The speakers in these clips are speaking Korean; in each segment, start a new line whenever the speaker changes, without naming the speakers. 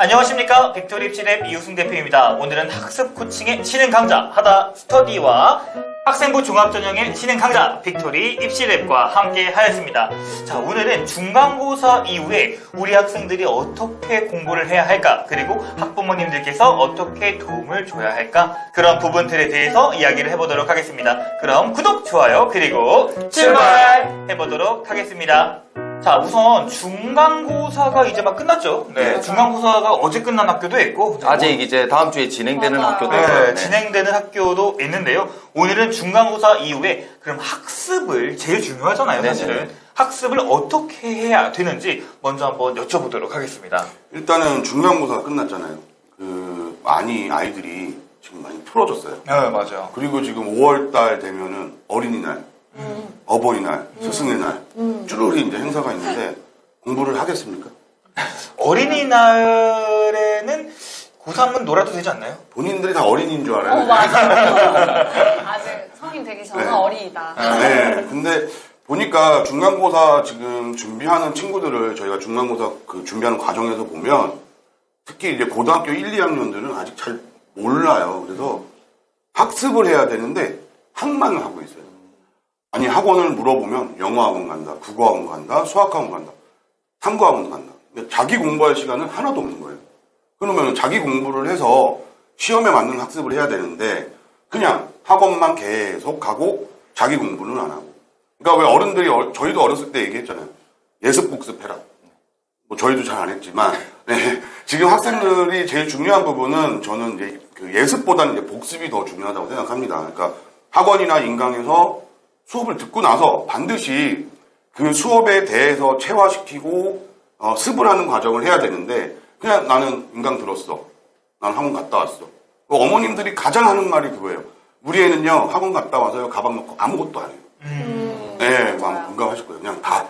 안녕하십니까. 빅토리 입시랩 이우승 대표입니다. 오늘은 학습 코칭의 신흥 강자 하다 스터디와 학생부 종합전형의 신흥 강자 빅토리 입시랩과 함께 하였습니다. 자, 오늘은 중간고사 이후에 우리 학생들이 어떻게 공부를 해야 할까, 그리고 학부모님들께서 어떻게 도움을 줘야 할까, 그런 부분들에 대해서 이야기를 해보도록 하겠습니다. 그럼 구독, 좋아요, 그리고 출발해보도록 하겠습니다. 자, 우선 중간고사가 이제 막 끝났죠. 네, 중간고사가 어제 끝난 학교도 있고
아직 이제 다음 주에 진행되는 학교도
네,
있어요. 네.
진행되는 학교도 있는데요. 오늘은 중간고사 이후에 그럼 학습을 제일 중요하잖아요, 사실은.
네네.
학습을 어떻게 해야 되는지 먼저 한번 여쭤보도록 하겠습니다.
일단은 중간고사가 끝났잖아요. 많이 아이들이 지금 많이 풀어졌어요.
네, 맞아요.
그리고 지금 5월달 되면은 어린이날, 어버이날, 스승의 날, 쭈루리 이제 행사가 있는데 공부를 하겠습니까?
어린이날에는 고3은 놀아도 되지 않나요?
본인들이 다 어린이인 줄 알아요.
맞아요. 아직 성인 되기 전은
네.
어린이다.
네. 근데 보니까 중간고사 지금 준비하는 친구들을 저희가 중간고사 준비하는 과정에서 보면 특히 이제 고등학교 1, 2학년들은 아직 잘 몰라요. 그래서 학습을 해야 되는데 학만을 하고 있어요. 아니, 학원을 물어보면 영어학원 간다, 국어학원 간다, 수학학원 간다, 탐구학원 간다. 근데 자기 공부할 시간은 하나도 없는 거예요. 그러면 자기 공부를 해서 시험에 맞는 학습을 해야 되는데 그냥 학원만 계속 가고 자기 공부는 안 하고. 그러니까 왜 어른들이 저희도 어렸을 때 얘기했잖아요. 예습복습해라. 뭐 저희도 잘 안 했지만 네. 지금 학생들이 제일 중요한 부분은 저는 이제 예습보다는 이제 복습이 더 중요하다고 생각합니다. 그러니까 학원이나 인강에서 수업을 듣고 나서 반드시 그 수업에 대해서 체화시키고 습을 하는 과정을 해야 되는데 그냥 나는 인강 들었어. 난 학원 갔다 왔어. 어머님들이 가장 하는 말이 그거예요. 우리 애는요 학원 갔다 와서요 가방 넣고 아무것도 안 해요. 네, 막 공감하실 거예요. 그냥 다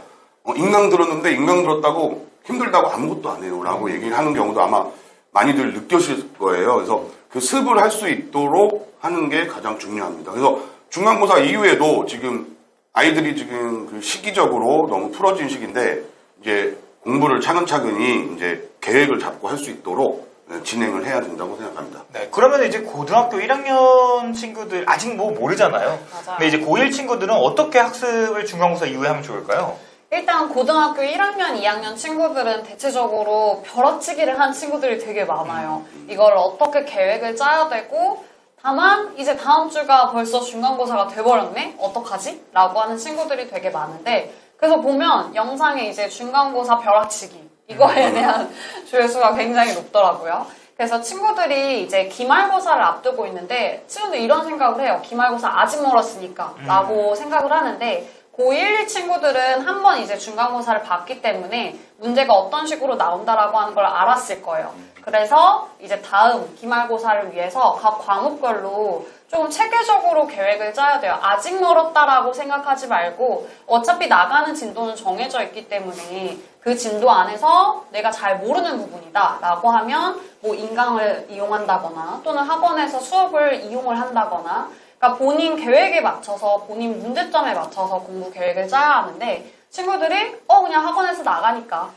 인강 들었는데 인강 들었다고 힘들다고 아무것도 안 해요 라고 얘기를 하는 경우도 아마 많이들 느끼실 거예요. 그래서 그 습을 할 수 있도록 하는 게 가장 중요합니다. 그래서 중간고사 이후에도 지금 아이들이 지금 그 시기적으로 너무 풀어진 시기인데 이제 공부를 차근차근히 이제 계획을 잡고 할 수 있도록 진행을 해야 된다고 생각합니다.
네, 그러면 이제 고등학교 1학년 친구들 아직 뭐 모르잖아요.
맞아요.
근데 이제 고1 친구들은 어떻게 학습을 중간고사 이후에 하면 좋을까요?
일단 고등학교 1학년, 2학년 친구들은 대체적으로 벼락치기를 한 친구들이 되게 많아요. 이걸 어떻게 계획을 짜야 되고 다만 이제 다음 주가 벌써 중간고사가 돼버렸네? 어떡하지? 라고 하는 친구들이 되게 많은데 그래서 보면 영상에 이제 중간고사 벼락치기 이거에 대한 조회수가 굉장히 높더라고요. 그래서 친구들이 이제 기말고사를 앞두고 있는데 친구들 이런 생각을 해요. 기말고사 아직 멀었으니까 라고 생각을 하는데 고1, 2 친구들은 한번 이제 중간고사를 봤기 때문에 문제가 어떤 식으로 나온다라고 하는 걸 알았을 거예요. 그래서 이제 다음 기말고사를 위해서 각 과목별로 좀 체계적으로 계획을 짜야 돼요. 아직 멀었다라고 생각하지 말고 어차피 나가는 진도는 정해져 있기 때문에 그 진도 안에서 내가 잘 모르는 부분이다 라고 하면 뭐 인강을 이용한다거나 또는 학원에서 수업을 이용을 한다거나 그러니까 본인 계획에 맞춰서 본인 문제점에 맞춰서 공부 계획을 짜야 하는데 친구들이 그냥 학원에서 나가니까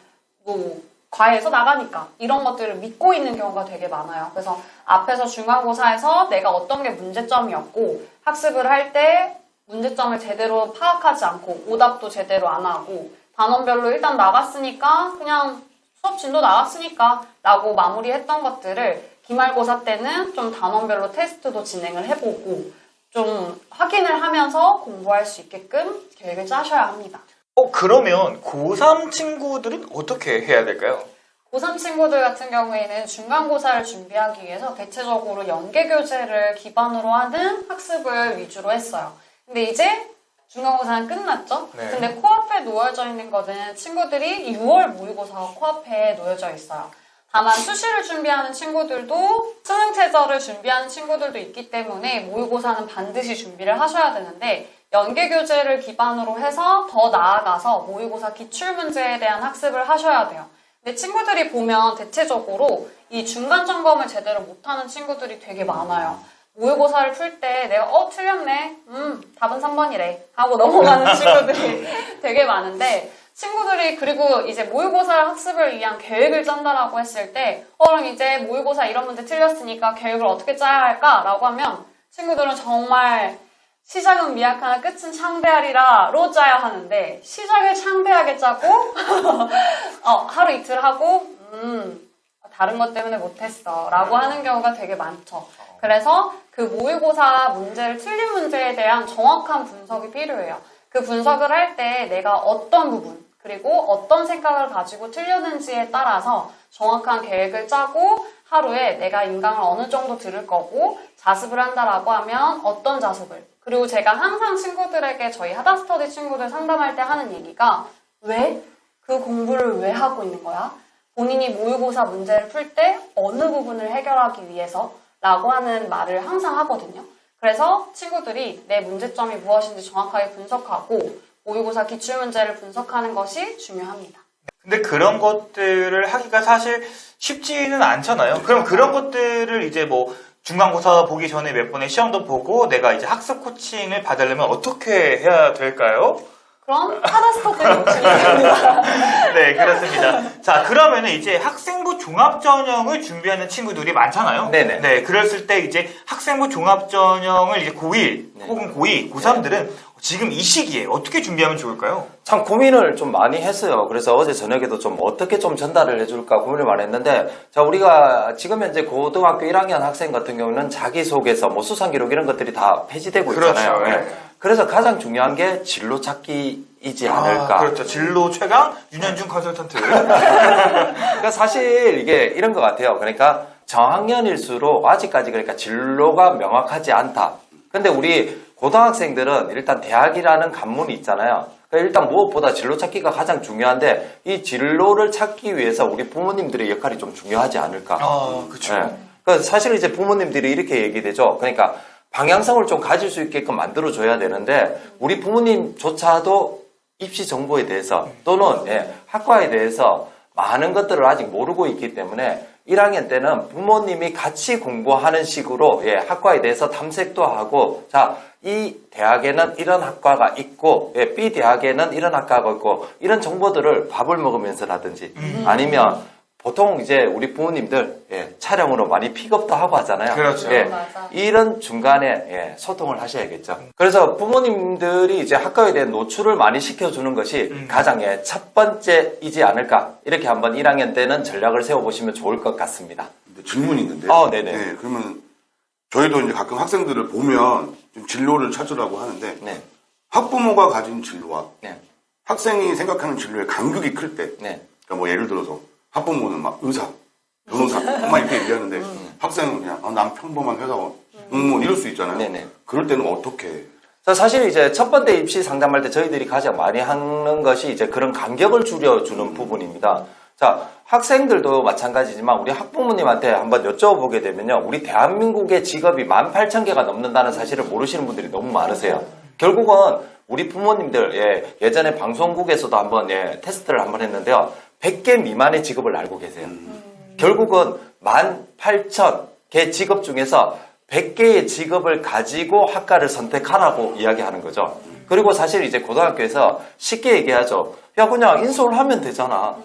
뭐 과외에서 나가니까 이런 것들을 믿고 있는 경우가 되게 많아요. 그래서 앞에서 중간고사에서 내가 어떤 게 문제점이었고 학습을 할 때 문제점을 제대로 파악하지 않고 오답도 제대로 안 하고 단원별로 일단 나갔으니까 그냥 수업 진도 나갔으니까 라고 마무리했던 것들을 기말고사 때는 좀 단원별로 테스트도 진행을 해보고 좀 확인을 하면서 공부할 수 있게끔 계획을 짜셔야 합니다.
그러면 고3 친구들은 어떻게 해야 될까요?
고3 친구들 같은 경우에는 중간고사를 준비하기 위해서 대체적으로 연계교재를 기반으로 하는 학습을 위주로 했어요. 근데 이제 중간고사는 끝났죠?
네.
근데 코앞에 놓여져 있는 거는 친구들이 6월 모의고사가 코앞에 놓여져 있어요. 다만 수시를 준비하는 친구들도 수능체제를 준비하는 친구들도 있기 때문에 모의고사는 반드시 준비를 하셔야 되는데 연계교재를 기반으로 해서 더 나아가서 모의고사 기출문제에 대한 학습을 하셔야 돼요. 근데 친구들이 보면 대체적으로 이 중간 점검을 제대로 못하는 친구들이 되게 많아요. 모의고사를 풀 때 내가 틀렸네. 답은 3번이래 하고 넘어가는 친구들이 되게 많은데 친구들이 그리고 이제 모의고사 학습을 위한 계획을 짠다라고 했을 때 그럼 이제 모의고사 이런 문제 틀렸으니까 계획을 어떻게 짜야 할까라고 하면 친구들은 정말 시작은 미약하나 끝은 창대하리라로 짜야 하는데 시작을 창대하게 짜고 하루 이틀 하고 다른 것 때문에 못했어 라고 하는 경우가 되게 많죠. 그래서 그 모의고사 문제를 틀린 문제에 대한 정확한 분석이 필요해요. 그 분석을 할 때 내가 어떤 부분 그리고 어떤 생각을 가지고 틀렸는지에 따라서 정확한 계획을 짜고 하루에 내가 인강을 어느 정도 들을 거고 자습을 한다라고 하면 어떤 자습을 그리고 제가 항상 친구들에게 저희 하다스터디 친구들 상담할 때 하는 얘기가 왜? 그 공부를 왜 하고 있는 거야? 본인이 모의고사 문제를 풀 때 어느 부분을 해결하기 위해서? 라고 하는 말을 항상 하거든요. 그래서 친구들이 내 문제점이 무엇인지 정확하게 분석하고 모의고사 기출문제를 분석하는 것이 중요합니다.
근데 그런 것들을 하기가 사실 쉽지는 않잖아요. 그럼 그런 것들을 이제 뭐 중간고사 보기 전에 몇 번의 시험도 보고 내가 이제 학습 코칭을 받으려면 어떻게 해야 될까요?
그럼 하다스터디를 오시면 됩니다.
네, 그렇습니다. 자, 그러면은 이제 학생부 종합전형을 준비하는 친구들이 많잖아요.
네네.
네, 그랬을 때 이제 학생부 종합전형을 이제 고1 혹은 고2, 고3들은 지금 이 시기에 어떻게 준비하면 좋을까요?
참 고민을 좀 많이 했어요. 그래서 어제 저녁에도 좀 어떻게 좀 전달을 해줄까 고민을 많이 했는데, 자, 우리가 지금 현재 고등학교 1학년 학생 같은 경우는 자기소개서, 뭐 수상기록 이런 것들이 다 폐지되고 있잖아요.
그렇죠.
네. 그래서 가장 중요한 게 진로 찾기이지 않을까.
그렇죠. 진로 최강 윤현중 컨설턴트.
그러니까 사실 이게 이런 것 같아요. 그러니까 저학년일수록 아직까지 그러니까 진로가 명확하지 않다. 근데 우리 고등학생들은 일단 대학이라는 관문이 있잖아요. 그러니까 일단 무엇보다 진로 찾기가 가장 중요한데 이 진로를 찾기 위해서 우리 부모님들의 역할이 좀 중요하지 않을까.
그렇죠.
네. 그러니까 사실 이제 부모님들이 이렇게 얘기되죠. 그러니까 방향성을 좀 가질 수 있게끔 만들어줘야 되는데 우리 부모님조차도 입시 정보에 대해서 또는 학과에 대해서 많은 것들을 아직 모르고 있기 때문에 1학년 때는 부모님이 같이 공부하는 식으로 학과에 대해서 탐색도 하고 자, 이 대학에는 이런 학과가 있고 B 대학에는 이런 학과가 있고 이런 정보들을 밥을 먹으면서라든지 아니면 보통 이제 우리 부모님들 차량으로 많이 픽업도 하고 하잖아요.
그렇죠.
맞아.
이런 중간에 소통을 하셔야겠죠. 그래서 부모님들이 이제 학과에 대한 노출을 많이 시켜주는 것이 가장 첫 번째이지 않을까. 이렇게 한번 1학년 때는 전략을 세워보시면 좋을 것 같습니다.
근데 질문이 있는데.
네네.
네, 그러면 저희도 이제 가끔 학생들을 보면 좀 진로를 찾으라고 하는데
네.
학부모가 가진 진로와
네.
학생이 생각하는 진로의 간극이 클 때,
네.
그러니까 뭐 예를 들어서 학부모는 막 의사, 변호사, 막 이렇게 얘기하는데 학생은 그냥 난 평범한 회사원, 뭐 이럴 수 있잖아요.
네네.
그럴 때는 어떻게?
자, 사실 이제 첫 번째 입시 상담할 때 저희들이 가장 많이 하는 것이 이제 그런 간격을 줄여주는 부분입니다. 자, 학생들도 마찬가지지만 우리 학부모님한테 한번 여쭤보게 되면요. 우리 대한민국의 직업이 18,000개가 넘는다는 사실을 모르시는 분들이 너무 많으세요. 결국은 우리 부모님들, 예전에 방송국에서도 한번 테스트를 한번 했는데요. 100개 미만의 직업을 알고 계세요. 결국은 18,000개 직업 중에서 100개의 직업을 가지고 학과를 선택하라고 이야기하는 거죠. 그리고 사실 이제 고등학교에서 쉽게 얘기하죠. 야, 그냥 인솔 하면 되잖아.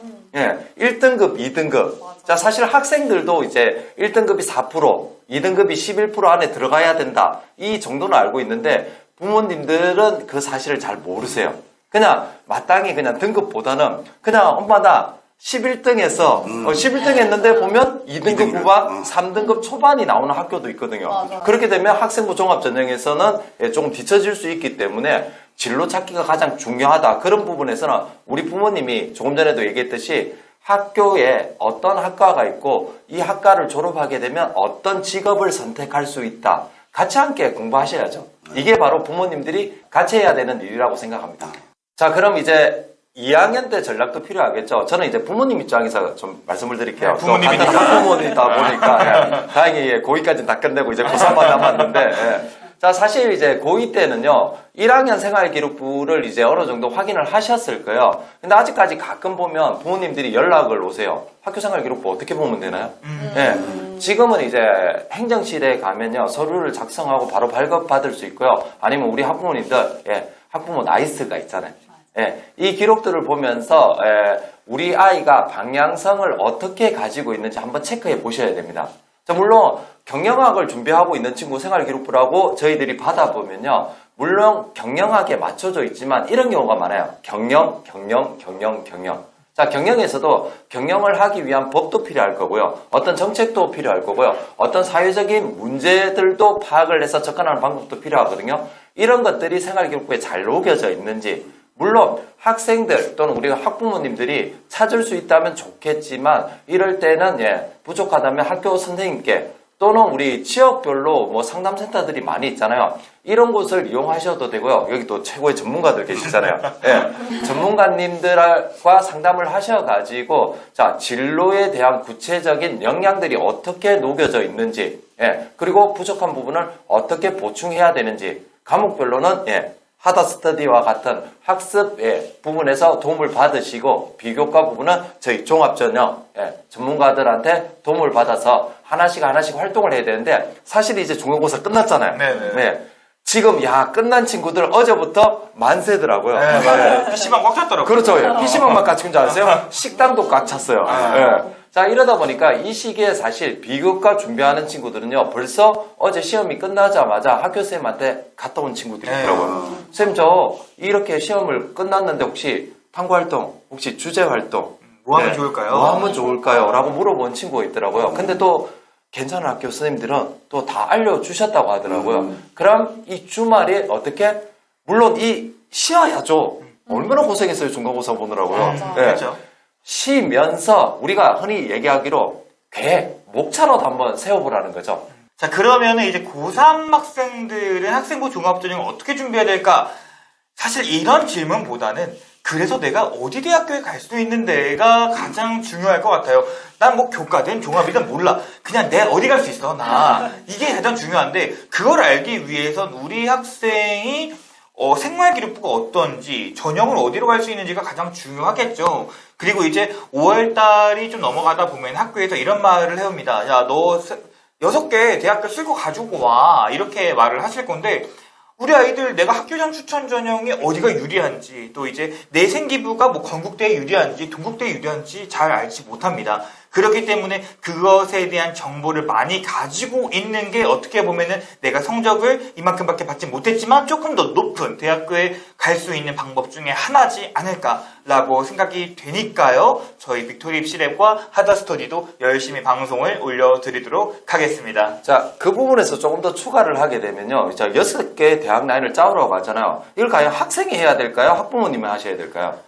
1등급, 2등급. 자, 사실 학생들도 이제 1등급이 4%, 2등급이 11% 안에 들어가야 된다. 이 정도는 알고 있는데 부모님들은 그 사실을 잘 모르세요. 그냥 마땅히 그냥 등급보다는 그냥 엄마 나 11등에서 11등 했는데 보면 2등급 후반, 3등급 초반이 나오는 학교도 있거든요.
맞아.
그렇게 되면 학생부 종합전형에서는 조금 뒤처질 수 있기 때문에 진로 찾기가 가장 중요하다. 그런 부분에서는 우리 부모님이 조금 전에도 얘기했듯이 학교에 어떤 학과가 있고 이 학과를 졸업하게 되면 어떤 직업을 선택할 수 있다. 같이 함께 공부하셔야죠. 이게 바로 부모님들이 같이 해야 되는 일이라고 생각합니다. 자, 그럼 이제 2학년 때 전략도 필요하겠죠. 저는 이제 부모님 입장에서 좀 말씀을 드릴게요.
부모님이니까.
학부모님이다 보니까 다행히 고2까지는 다 끝내고 이제 고3만 남았는데 자, 사실 이제 고2 때는요 1학년 생활기록부를 이제 어느 정도 확인을 하셨을 거예요. 근데 아직까지 가끔 보면 부모님들이 연락을 오세요. 학교 생활기록부 어떻게 보면 되나요? 지금은 이제 행정실에 가면요 서류를 작성하고 바로 발급받을 수 있고요. 아니면 우리 학부모님들 학부모 나이스가 있잖아요. 이 기록들을 보면서 우리 아이가 방향성을 어떻게 가지고 있는지 한번 체크해 보셔야 됩니다. 자, 물론 경영학을 준비하고 있는 친구 생활기록부라고 저희들이 받아보면요. 물론 경영학에 맞춰져 있지만 이런 경우가 많아요. 경영. 자, 경영에서도 경영을 하기 위한 법도 필요할 거고요. 어떤 정책도 필요할 거고요. 어떤 사회적인 문제들도 파악을 해서 접근하는 방법도 필요하거든요. 이런 것들이 생활기록부에 잘 녹여져 있는지, 물론 학생들 또는 우리가 학부모님들이 찾을 수 있다면 좋겠지만 이럴 때는 부족하다면 학교 선생님께 또는 우리 지역별로 뭐 상담센터들이 많이 있잖아요. 이런 곳을 이용하셔도 되고요. 여기 또 최고의 전문가들 계시잖아요. 전문가님들과 상담을 하셔가지고 자, 진로에 대한 구체적인 역량들이 어떻게 녹여져 있는지, 그리고 부족한 부분을 어떻게 보충해야 되는지, 과목별로는 하더 스터디와 같은 학습 부분에서 도움을 받으시고, 비교과 부분은 저희 종합전형 전문가들한테 도움을 받아서 하나씩 활동을 해야 되는데, 사실 이제 중간고사 끝났잖아요. 지금 끝난 친구들 어제부터 만세더라고요.
맞아요. PC방 꽉 찼더라고요.
그렇죠. PC방만 꽉 찬 줄 아세요? 식당도 꽉 찼어요. 자, 이러다 보니까 이 시기에 사실 비교과 준비하는 친구들은요, 벌써 어제 시험이 끝나자마자 학교쌤한테 갔다 온 친구들이 있더라고요. 쌤, 저 이렇게 시험을 끝났는데 혹시 탐구활동, 혹시 주제활동
뭐 하면 좋을까요?
뭐 하면 좋을까요? 라고 물어본 친구가 있더라고요. 근데 또 괜찮은 학교 선생님들은 또 다 알려주셨다고 하더라고요. 그럼 이 주말에 어떻게, 물론 쉬어야죠. 얼마나 고생했어요, 중간고사 보느라고요.
그렇죠.
쉬면서 우리가 흔히 얘기하기로 계획, 목차로 한번 세워보라는 거죠.
자, 그러면 이제 고3 학생들은 학생부 종합전형을 어떻게 준비해야 될까? 사실 이런 질문보다는 그래서 내가 어디 대학교에 갈 수 있는데가 가장 중요할 것 같아요. 난 뭐 교과든 종합이든 몰라. 그냥 내가 어디 갈 수 있어, 나. 이게 가장 중요한데, 그걸 알기 위해선 우리 학생이 생활기록부가 어떤지, 전형을 어디로 갈 수 있는지가 가장 중요하겠죠. 그리고 이제 5월달이 좀 넘어가다 보면 학교에서 이런 말을 해옵니다. 야, 너 6개 대학교 쓸고 가지고 와. 이렇게 말을 하실 건데, 우리 아이들 내가 학교장 추천 전형이 어디가 유리한지, 또 이제 내 생기부가 뭐 건국대에 유리한지 동국대에 유리한지 잘 알지 못합니다. 그렇기 때문에 그것에 대한 정보를 많이 가지고 있는 게 어떻게 보면은 내가 성적을 이만큼밖에 받지 못했지만 조금 더 높은 대학교에 갈 수 있는 방법 중에 하나지 않을까라고 생각이 되니까요. 저희 빅토리 입시랩과 하더스터디도 열심히 방송을 올려드리도록 하겠습니다.
자, 그 부분에서 조금 더 추가를 하게 되면요. 자, 6개 대학 라인을 짜오라고 하잖아요. 이걸 과연 학생이 해야 될까요? 학부모님이 하셔야 될까요?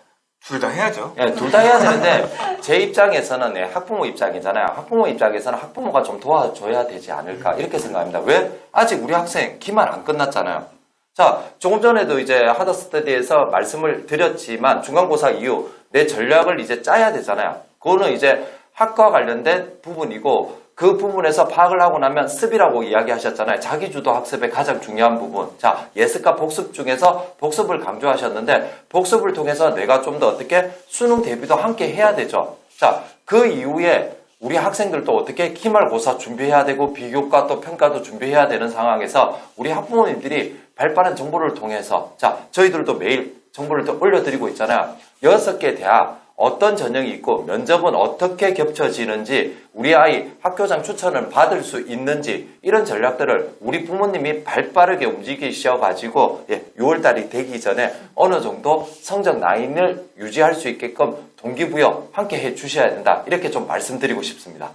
둘 다 해야죠.
둘 다 해야 되는데, 제 입장에서는 학부모 입장이잖아요. 학부모 입장에서는 학부모가 좀 도와줘야 되지 않을까, 이렇게 생각합니다. 왜? 아직 우리 학생 기말 안 끝났잖아요. 자, 조금 전에도 이제 하더스터디에서 말씀을 드렸지만, 중간고사 이후 내 전략을 이제 짜야 되잖아요. 그거는 이제 학과 관련된 부분이고, 그 부분에서 파악을 하고 나면 습이라고 이야기하셨잖아요. 자기주도 학습의 가장 중요한 부분. 자, 예습과 복습 중에서 복습을 강조하셨는데, 복습을 통해서 내가 좀 더 어떻게 수능 대비도 함께 해야 되죠. 자, 그 이후에 우리 학생들도 어떻게 기말고사 준비해야 되고 비교과 또 평가도 준비해야 되는 상황에서 우리 학부모님들이 발빠른 정보를 통해서, 자, 저희들도 매일 정보를 또 올려드리고 있잖아요. 6개 대학 어떤 전형이 있고 면접은 어떻게 겹쳐지는지, 우리 아이 학교장 추천을 받을 수 있는지, 이런 전략들을 우리 부모님이 발빠르게 움직이셔가지고 6월달이 되기 전에 어느 정도 성적 라인을 유지할 수 있게끔 동기부여 함께 해주셔야 된다, 이렇게 좀 말씀드리고 싶습니다.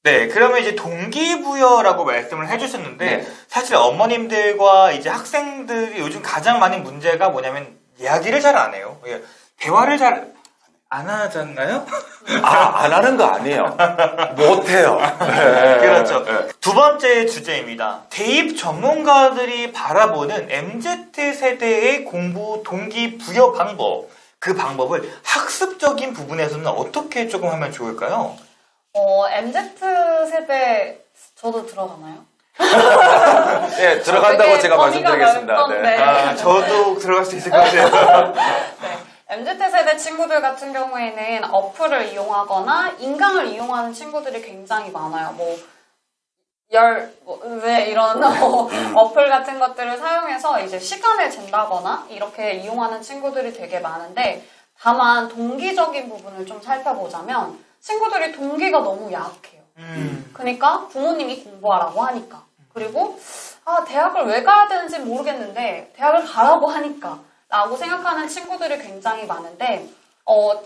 네, 그러면 이제 동기부여라고 말씀을 해주셨는데, 사실 어머님들과 이제 학생들이 요즘 가장 많은 문제가 뭐냐면 이야기를 잘 안 해요. 대화를 잘 안 하잖아요?
안 하는 거 아니에요. 못해요.
그렇죠. 두 번째 주제입니다. 대입 전문가들이 바라보는 MZ세대의 공부 동기부여 방법. 그 방법을 학습적인 부분에서는 어떻게 조금 하면 좋을까요?
MZ세대, 저도 들어가나요?
네, 들어간다고 제가 말씀드리겠습니다.
네. 저도 들어갈 수 있을 것 같아요.
네. MZ세대 친구들 같은 경우에는 어플을 이용하거나 인강을 이용하는 친구들이 굉장히 많아요. 뭐 이런 어플 같은 것들을 사용해서 이제 시간을 잰다거나 이렇게 이용하는 친구들이 되게 많은데, 다만 동기적인 부분을 좀 살펴보자면 친구들이 동기가 너무 약해요. 그러니까 부모님이 공부하라고 하니까, 그리고 대학을 왜 가야 되는지 모르겠는데 대학을 가라고 하니까 라고 생각하는 친구들이 굉장히 많은데,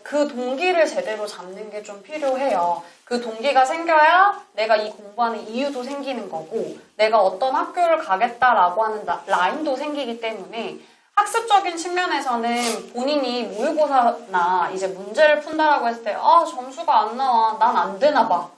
그 동기를 제대로 잡는 게 좀 필요해요. 그 동기가 생겨야 내가 이 공부하는 이유도 생기는 거고, 내가 어떤 학교를 가겠다라고 하는 라인도 생기기 때문에, 학습적인 측면에서는 본인이 모의고사나 이제 문제를 푼다라고 했을 때, 점수가 안 나와, 난 안 되나 봐,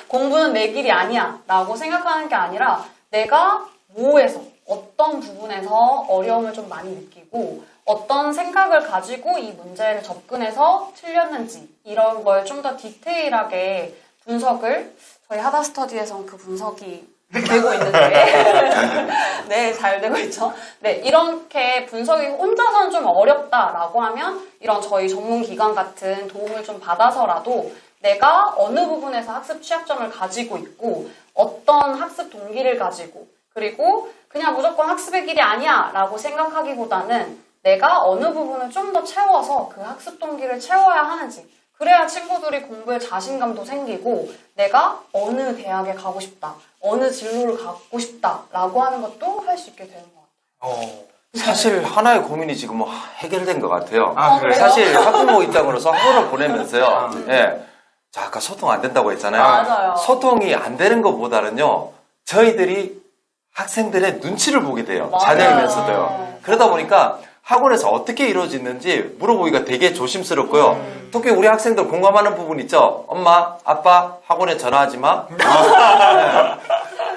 공부는 내 길이 아니야 라고 생각하는 게 아니라, 내가 뭐에서 어떤 부분에서 어려움을 좀 많이 느끼고 어떤 생각을 가지고 이 문제를 접근해서 틀렸는지, 이런 걸 좀 더 디테일하게 분석을, 저희 하다스터디에서는 그 분석이 되고 있는데 네, 잘 되고 있죠. 네, 이렇게 분석이 혼자서는 좀 어렵다라고 하면 이런 저희 전문기관 같은 도움을 좀 받아서라도 내가 어느 부분에서 학습 취약점을 가지고 있고 어떤 학습 동기를 가지고, 그리고 그냥 무조건 학습의 길이 아니야 라고 생각하기보다는 내가 어느 부분을 좀 더 채워서 그 학습 동기를 채워야 하는지, 그래야 친구들이 공부에 자신감도 생기고 내가 어느 대학에 가고 싶다, 어느 진로를 갖고 싶다 라고 하는 것도 할 수 있게 되는 것 같아요.
사실 하나의 고민이 지금 뭐 해결된 것 같아요.
그래요?
사실 학부모 입장으로서 학원을 보내면서요. 예. 자, 아까 소통 안 된다고 했잖아요.
맞아요.
소통이 안 되는 것보다는요, 저희들이 학생들의 눈치를 보게 돼요.
맞아요.
자녀이면서도요. 그러다 보니까 학원에서 어떻게 이루어지는지 물어보기가 되게 조심스럽고요. 특히 우리 학생들 공감하는 부분 있죠. 엄마, 아빠, 학원에 전화하지 마. 네.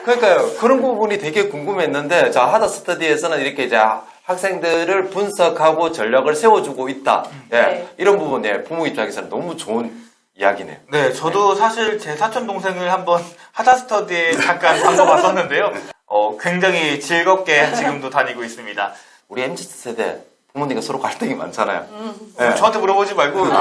그러니까요. 그런 부분이 되게 궁금했는데, 자, 하다스터디에서는 이렇게 이제 학생들을 분석하고 전략을 세워주고 있다. 예.
네.
이런 부분, 예. 부모 입장에서는 너무 좋은 이야기네요.
네, 저도 사실 제 사촌 동생을 한번 하다스터디에 잠깐 담궈봤었는데요. 굉장히 즐겁게 지금도 다니고 있습니다.
우리 MZ세대 부모님과 서로 갈등이 많잖아요. 예.
저한테 물어보지 말고 본인이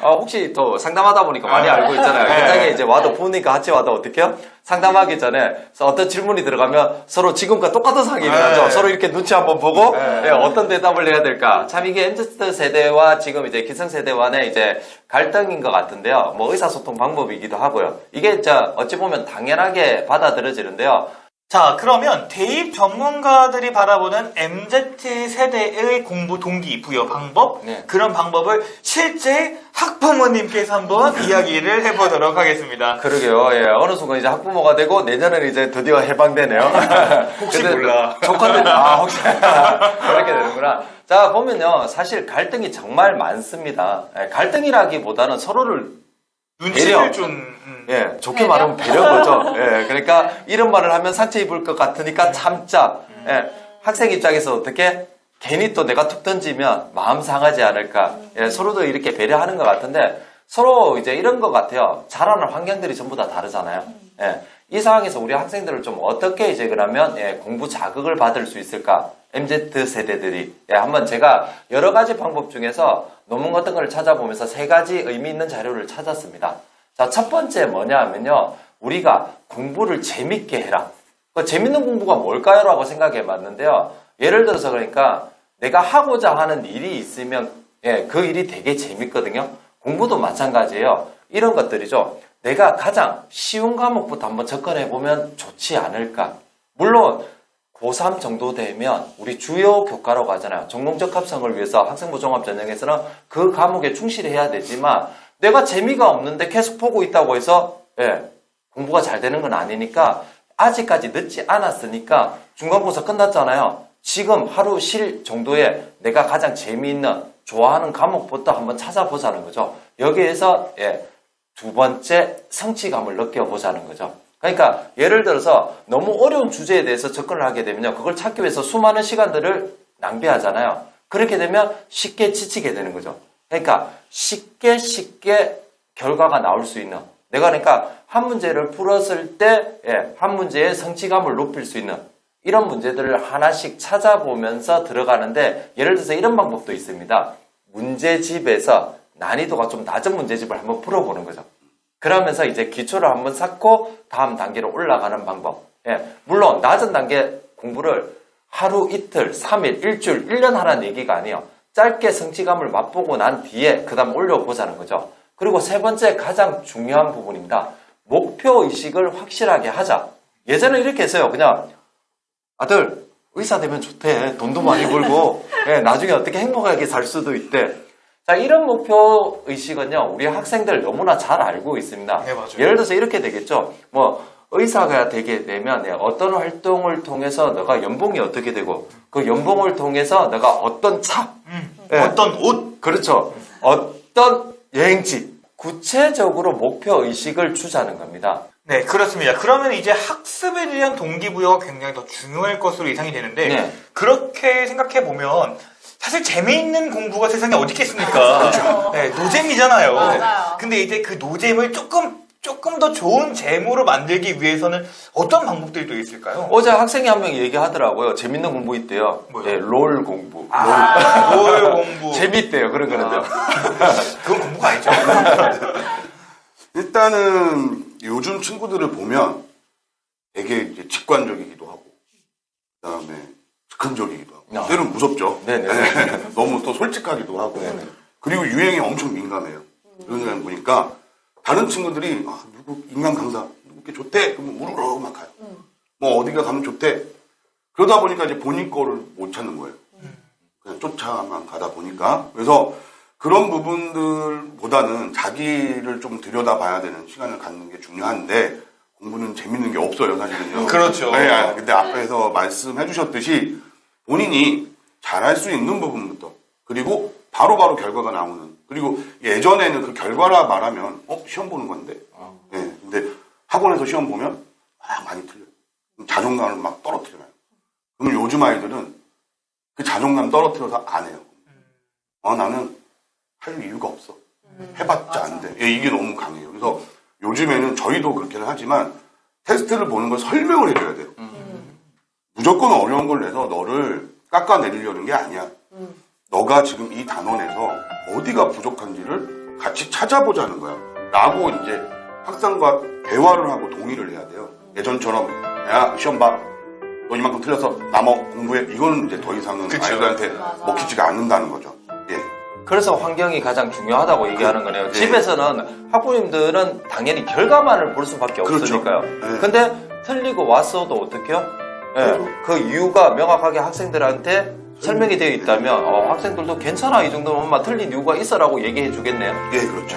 혹시 또 상담하다 보니까 많이 알고 있잖아요. 현장에 이제 와도 부모님과 같이 와도 어떻게 해요? 상담하기 전에 어떤 질문이 들어가면 서로 지금과 똑같은 상황이 일어나죠. 서로 이렇게 눈치 한번 보고 어떤 대답을 해야 될까. 참 이게 MZ 세대와 지금 이제 기성세대와의 이제 갈등인 것 같은데요. 뭐 의사소통 방법이기도 하고요. 이게 진짜 어찌 보면 당연하게 받아들여지는데요.
자, 그러면 대입 전문가들이 바라보는 MZ세대의 공부 동기 부여 방법,
네.
그런 방법을 실제 학부모님께서 한번 이야기를 해보도록 하겠습니다.
그러게요. 예. 어느 순간 이제 학부모가 되고 내년에는 이제 드디어 해방되네요.
혹시
근데
몰라.
조카들, 혹시. 그렇게 되는구나. 자, 보면요. 사실 갈등이 정말 많습니다. 예, 갈등이라기보다는 서로를
눈치를
배려.
좀...
예, 좋게
배려?
말하면 배려거죠. 예, 그러니까 이런 말을 하면 상처 입을 것 같으니까 참자. 예, 학생 입장에서 어떻게 괜히 또 내가 툭 던지면 마음 상하지 않을까. 예, 서로도 이렇게 배려하는 것 같은데 서로 이제 이런 것 같아요. 자라는 환경들이 전부 다 다르잖아요. 예, 이 상황에서 우리 학생들을 좀 어떻게 이제 그러면 공부 자극을 받을 수 있을까? MZ 세대들이 한번 제가 여러 가지 방법 중에서 논문 같은 걸 찾아보면서 3가지 의미 있는 자료를 찾았습니다. 자, 첫 번째 뭐냐 하면요. 우리가 공부를 재밌게 해라. 그 재밌는 공부가 뭘까요? 라고 생각해 봤는데요. 예를 들어서 그러니까 내가 하고자 하는 일이 있으면 그 일이 되게 재밌거든요. 공부도 마찬가지예요. 이런 것들이죠. 내가 가장 쉬운 과목부터 한번 접근해 보면 좋지 않을까. 물론 고3 정도 되면 우리 주요 교과로 가잖아요. 전공적합성을 위해서 학생부 종합전형에서는 그 과목에 충실해야 되지만 내가 재미가 없는데 계속 보고 있다고 해서 공부가 잘 되는 건 아니니까 아직까지 늦지 않았으니까 중간고사 끝났잖아요. 지금 하루 쉴 정도에 내가 가장 재미있는 좋아하는 과목부터 한번 찾아보자는 거죠. 여기에서 2번째 성취감을 느껴보자는 거죠. 그러니까 예를 들어서 너무 어려운 주제에 대해서 접근을 하게 되면요. 그걸 찾기 위해서 수많은 시간들을 낭비하잖아요. 그렇게 되면 쉽게 지치게 되는 거죠. 그러니까 쉽게 결과가 나올 수 있는, 내가 그러니까 한 문제를 풀었을 때 한 문제의 성취감을 높일 수 있는 이런 문제들을 하나씩 찾아보면서 들어가는데, 예를 들어서 이런 방법도 있습니다. 문제집에서 난이도가 좀 낮은 문제집을 한번 풀어보는 거죠. 그러면서 이제 기초를 한번 쌓고 다음 단계로 올라가는 방법. 예, 물론 낮은 단계 공부를 하루 이틀, 3일, 일주일, 1년 하라는 얘기가 아니에요. 짧게 성취감을 맛보고 난 뒤에 그 다음 올려보자는 거죠. 그리고 세 번째 가장 중요한 부분입니다. 목표 의식을 확실하게 하자. 예전에 이렇게 했어요. 그냥 아들 의사 되면 좋대. 돈도 많이 벌고 예, 나중에 어떻게 행복하게 살 수도 있대. 자, 이런 목표 의식은요, 우리 학생들 너무나 잘 알고 있습니다.
네, 맞아요.
예를 들어서 이렇게 되겠죠. 뭐 의사가 되게 되면 어떤 활동을 통해서 너가 연봉이 어떻게 되고 그 연봉을 통해서 너가 어떤 차, 예,
어떤 옷,
그렇죠. 어떤 여행지, 구체적으로 목표 의식을 주자는 겁니다.
네, 그렇습니다. 그러면 이제 학습에 대한 동기부여가 굉장히 더 중요할 것으로 예상이 되는데,
네.
그렇게 생각해 보면 사실 재미있는 공부가 세상에 어디 있겠습니까? 네, 노잼이잖아요.
맞아요.
근데 이제 그 노잼을 조금 더 좋은 재무로 만들기 위해서는 어떤 방법들이 또 있을까요?
어제 학생이 한 명이 얘기하더라고요. 재밌는 공부 있대요.
뭐요?
네, 롤 공부.
롤 공부.
재밌대요. 그런 거는요.
그건 공부가 아니죠.
일단은 요즘 친구들을 보면 되게 이제 직관적이기도 하고, 그다음에 즉흥적이기도 하고,
아.
때로는 무섭죠.
네네.
너무 또 솔직하기도 하고,
네네.
그리고 유행에 엄청 민감해요. 이런 거 보니까 다른 친구들이 누구 인간 강사 누구께 좋대 그러면 우르르 막 가요. 뭐 어디가 가면 좋대. 그러다 보니까 이제 본인 거를 못 찾는 거예요. 그냥 쫓아만 가다 보니까. 그래서 그런 부분들보다는 자기를 좀 들여다봐야 되는 시간을 갖는 게 중요한데, 공부는 재밌는 게 없어요, 사실은요.
그렇죠.
네, 근데 앞에서 말씀해 주셨듯이 본인이 잘할 수 있는 부분부터, 그리고 바로바로 결과가 나오는, 그리고 예전에는 그 결과라 말하면 시험 보는 건데, 네, 근데 학원에서 시험 보면 많이 틀려요. 자존감을 막 떨어뜨려요. 그럼 요즘 아이들은 그 자존감 떨어뜨려서 안 해요. 나는 할 이유가 없어. 해봤자 안 돼. 이게 너무 강해요. 그래서 요즘에는 저희도 그렇게는 하지만 테스트를 보는 걸 설명을 해줘야 돼요. 무조건 어려운 걸 내서 너를 깎아내리려는 게 아니야. 너가 지금 이 단원에서 어디가 부족한지를 같이 찾아보자는 거야. 라고 이제 학생과 대화를 하고 동의를 해야 돼요. 예전처럼 야 시험 봐. 너 이만큼 틀려서 남어 공부해. 이거는 이제 더 이상은
그쵸.
아이들한테
맞아.
먹히지가 않는다는 거죠. 예.
그래서 환경이 가장 중요하다고 얘기하는 거네요.
네.
집에서는 학부모님들은 당연히 결과만을 볼 수밖에
그렇죠.
없으니까요.
네.
근데 틀리고 왔어도 어떡해요? 예, 그 이유가 명확하게 학생들한테 설명이 되어 있다면 학생들도 괜찮아 이 정도면 엄마 틀린 이유가 있어라고 얘기해 주겠네요.
예, 그렇죠.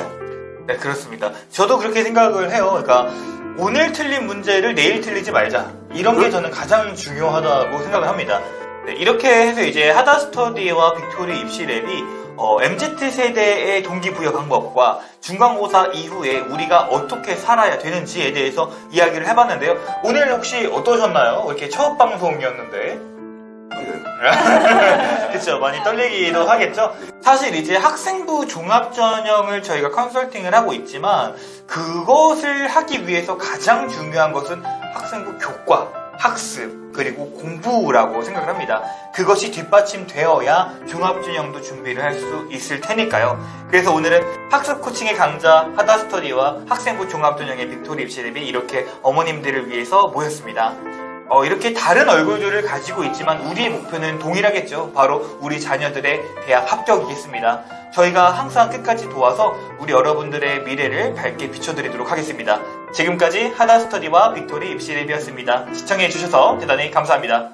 네, 그렇습니다. 저도 그렇게 생각을 해요. 그러니까 오늘 틀린 문제를 내일 틀리지 말자. 이런 게 저는 가장 중요하다고 생각을 합니다. 네, 이렇게 해서 이제 하다스터디와 빅토리 입시랩이 MZ세대의 동기부여 방법과 중간고사 이후에 우리가 어떻게 살아야 되는지에 대해서 이야기를 해봤는데요. 오늘 혹시 어떠셨나요? 이렇게 첫 방송이었는데. 그렇죠. 많이 떨리기도 하겠죠. 사실 이제 학생부 종합전형을 저희가 컨설팅을 하고 있지만 그것을 하기 위해서 가장 중요한 것은 학생부 교과, 학습, 그리고 공부라고 생각을 합니다. 그것이 뒷받침되어야 종합전형도 준비를 할 수 있을 테니까요. 그래서 오늘은 학습 코칭의 강자 하다스터디와 학생부 종합전형의 빅토리 입시랩이 이렇게 어머님들을 위해서 모였습니다. 이렇게 다른 얼굴들을 가지고 있지만 우리의 목표는 동일하겠죠. 바로 우리 자녀들의 대학 합격이겠습니다. 저희가 항상 끝까지 도와서 우리 여러분들의 미래를 밝게 비춰드리도록 하겠습니다. 지금까지 하다스터디와 빅토리 입시랩이었습니다. 시청해주셔서 대단히 감사합니다.